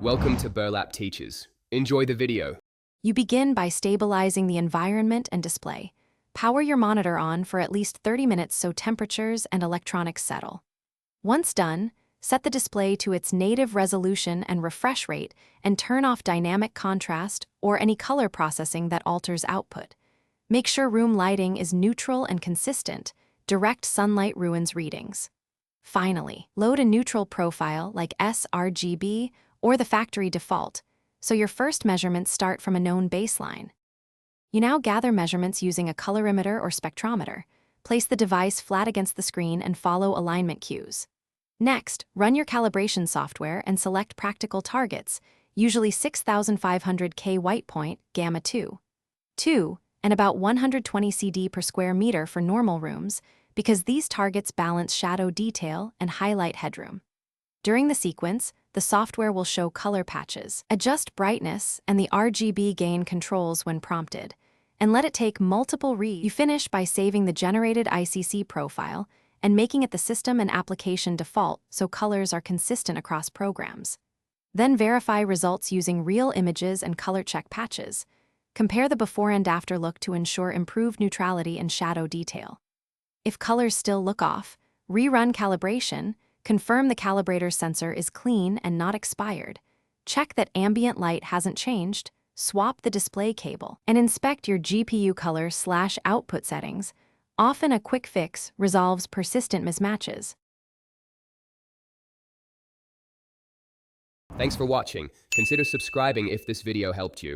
Welcome to Burlap Teachers. Enjoy the video. You begin by stabilizing the environment and display. Power your monitor on for at least 30 minutes so temperatures and electronics settle. Once done, set the display to its native resolution and refresh rate and turn off dynamic contrast or any color processing that alters output. Make sure room lighting is neutral and consistent. Direct sunlight ruins readings. Finally, load a neutral profile like sRGB or the factory default, so your first measurements start from a known baseline. You now gather measurements using a colorimeter or spectrometer. Place the device flat against the screen and follow alignment cues. Next, run your calibration software and select practical targets, usually 6500 K white point, gamma 2, and about 120 CD per square meter for normal rooms, because these targets balance shadow detail and highlight headroom. During the sequence, the software will show color patches. Adjust brightness and the RGB gain controls when prompted, and let it take multiple reads. You finish by saving the generated ICC profile and making it the system and application default so colors are consistent across programs. Then verify results using real images and color check patches. Compare the before and after look to ensure improved neutrality and shadow detail. If colors still look off, rerun calibration. Confirm the calibrator sensor is clean and not expired. Check that ambient light hasn't changed, swap the display cable, and inspect your GPU color/output settings. Often a quick fix resolves persistent mismatches. Thanks for watching. Consider subscribing if this video helped you.